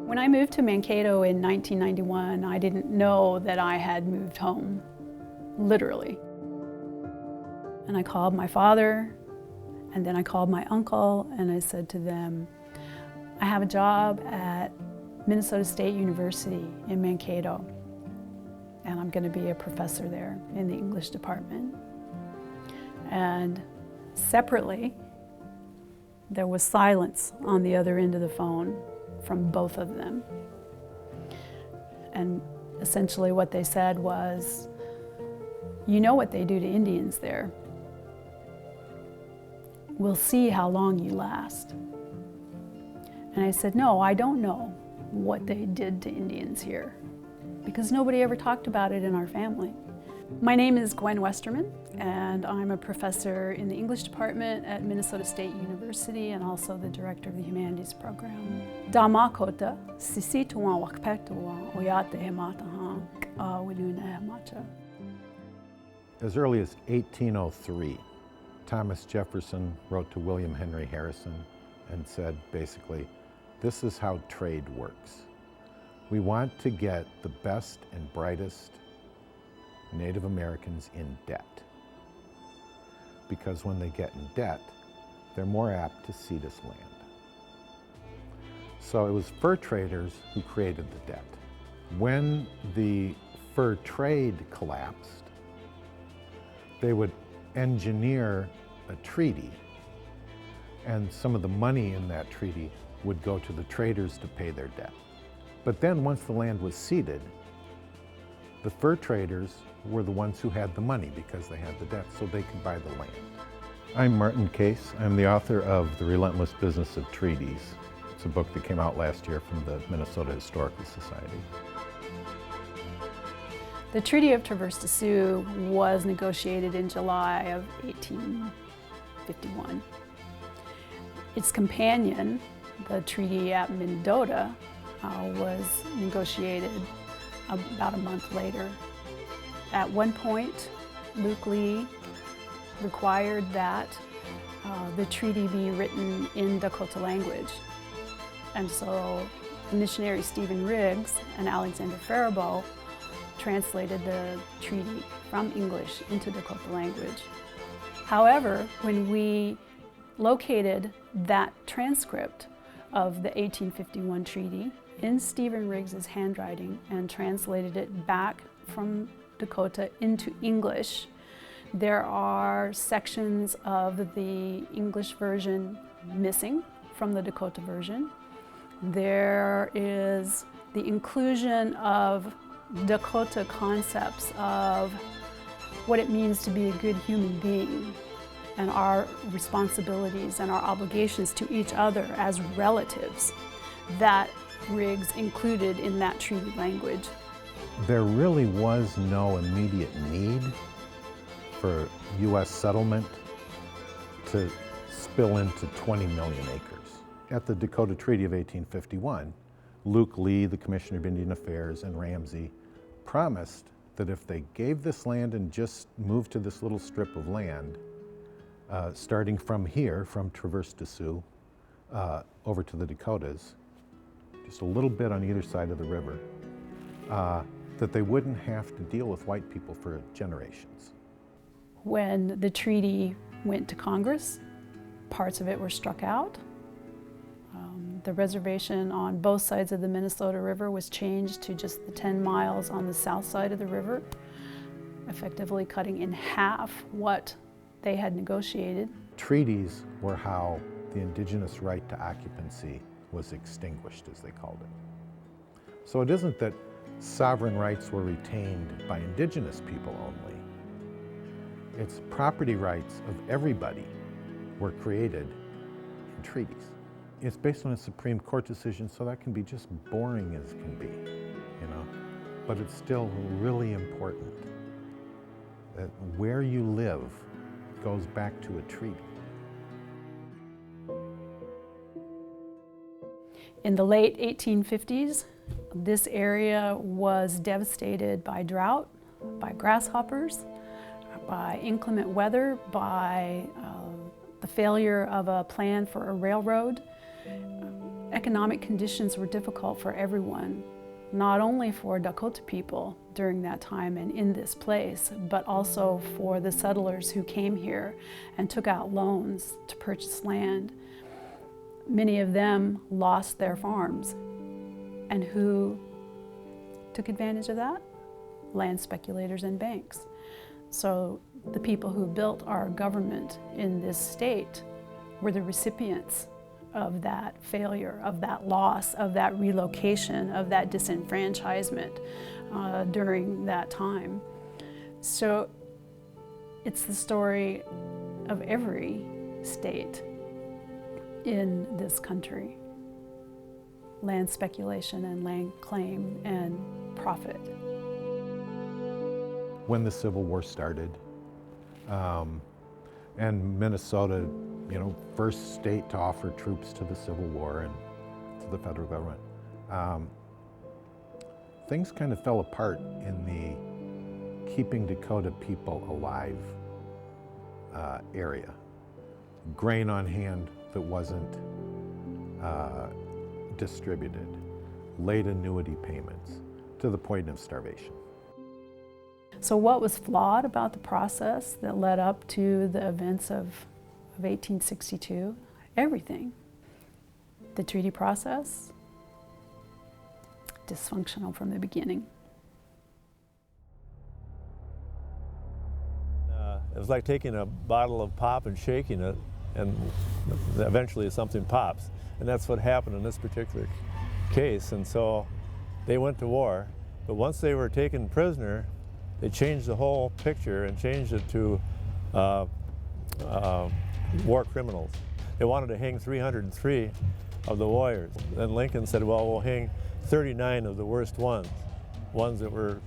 When I moved to Mankato in 1991, I didn't know that I had moved home, literally. And I called my father, and then I called my uncle, and I said to them, I have a job at Minnesota State University in Mankato, and I'm going to be a professor there in the English department. And separately, there was silence on the other end of the phone from both of them. And essentially what they said was, you know what they do to Indians there. We'll see how long you last. And I said, no, I don't know what they did to Indians here, because nobody ever talked about it in our family. My name is Gwen Westerman, and I'm a professor in the English department at Minnesota State University and also the director of the humanities program. Damakota, sisituan wakpektuan oyate hematahan winuna hemacha. As early as 1803, Thomas Jefferson wrote to William Henry Harrison and said, basically, this is how trade works. We want to get the best and brightest Native Americans in debt, because when they get in debt, they're more apt to cede us land. So it was fur traders who created the debt. When the fur trade collapsed, they would engineer a treaty, and some of the money in that treaty would go to the traders to pay their debt. But then once the land was ceded, the fur traders were the ones who had the money because they had the debt, so they could buy the land. I'm Martin Case. I'm the author of The Relentless Business of Treaties. It's a book that came out last year from the Minnesota Historical Society. The Treaty of Traverse des Sioux was negotiated in July of 1851. Its companion, the Treaty at Mendota, was negotiated about a month later. At one point, Luke Lee required that the treaty be written in Dakota language. And so missionary Stephen Riggs and Alexander Faribault translated the treaty from English into Dakota language. However, when we located that transcript of the 1851 treaty in Stephen Riggs's handwriting and translated it back from Dakota into English, there are sections of the English version missing from the Dakota version. There is the inclusion of Dakota concepts of what it means to be a good human being and our responsibilities and our obligations to each other as relatives that Riggs included in that treaty language. There really was no immediate need for U.S. settlement to spill into 20 million acres. At the Dakota Treaty of 1851, Luke Lee, the Commissioner of Indian Affairs, and Ramsey promised that if they gave this land and just moved to this little strip of land, starting from here, from Traverse des Sioux, over to the Dakotas, just a little bit on either side of the river, that they wouldn't have to deal with white people for generations. When the treaty went to Congress, parts of it were struck out. The reservation on both sides of the Minnesota River was changed to just the 10 miles on the south side of the river, effectively cutting in half what they had negotiated. Treaties were how the indigenous right to occupancy was extinguished, as they called it. So it isn't that sovereign rights were retained by indigenous people only. It's property rights of everybody were created in treaties. It's based on a Supreme Court decision, so that can be just boring as can be, you know. But it's still really important that where you live goes back to a treaty. In the late 1850s, this area was devastated by drought, by grasshoppers, by inclement weather, by the failure of a plan for a railroad. Economic conditions were difficult for everyone, not only for Dakota people during that time and in this place, but also for the settlers who came here and took out loans to purchase land. Many of them lost their farms. And who took advantage of that? Land speculators and banks. So the people who built our government in this state were the recipients of that failure, of that loss, of that relocation, of that disenfranchisement during that time. So it's the story of every state in this country. Land speculation and land claim and profit. When the Civil War started, and Minnesota, first state to offer troops to the Civil War and to the federal government, things kind of fell apart in the keeping Dakota people alive area. Grain on hand that wasn't distributed, late annuity payments, to the point of starvation. So what was flawed about the process that led up to the events of 1862? Everything. The treaty process, dysfunctional from the beginning. It was like taking a bottle of pop and shaking it, and eventually something pops. And that's what happened in this particular case. And so they went to war, but once they were taken prisoner, they changed the whole picture and changed it to war criminals. They wanted to hang 303 of the warriors. Then Lincoln said, well, we'll hang 39 of the worst ones that were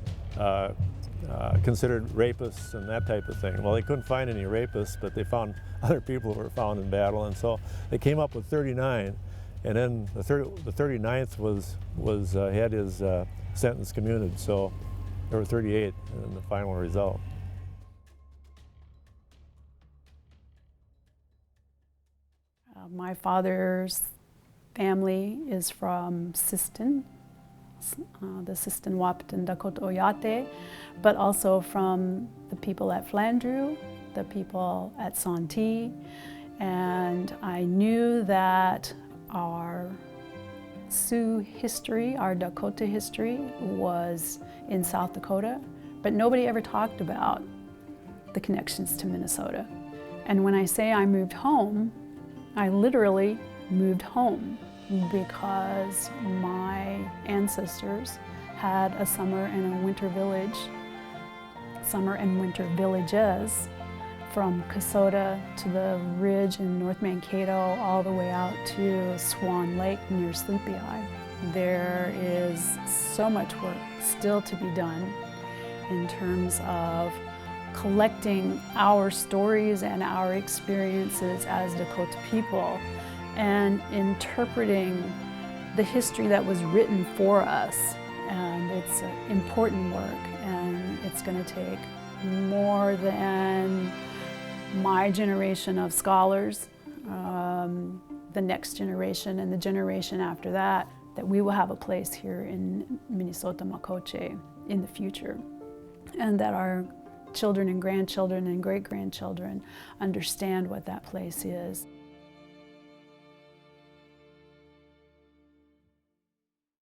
considered rapists and that type of thing. Well, they couldn't find any rapists, but they found other people who were found in battle, and so they came up with 39, and then the 39th had his sentence commuted, so there were 38 in the final result. My father's family is from Siston, the Siston Wahpeton Dakota Oyate, but also from the people at Flandreau, the people at Santee, and I knew that our Sioux history, our Dakota history, was in South Dakota, but nobody ever talked about the connections to Minnesota. And when I say I moved home, I literally moved home because my ancestors had a summer and a winter village, summer and winter villages, from Kasota to the ridge in North Mankato all the way out to Swan Lake near Sleepy Eye. There is so much work still to be done in terms of collecting our stories and our experiences as Dakota people and interpreting the history that was written for us. And it's important work, and it's going to take more than my generation of scholars, the next generation and the generation after that we will have a place here in Minnesota Makoche in the future, and that our children and grandchildren and great-grandchildren understand what that place is.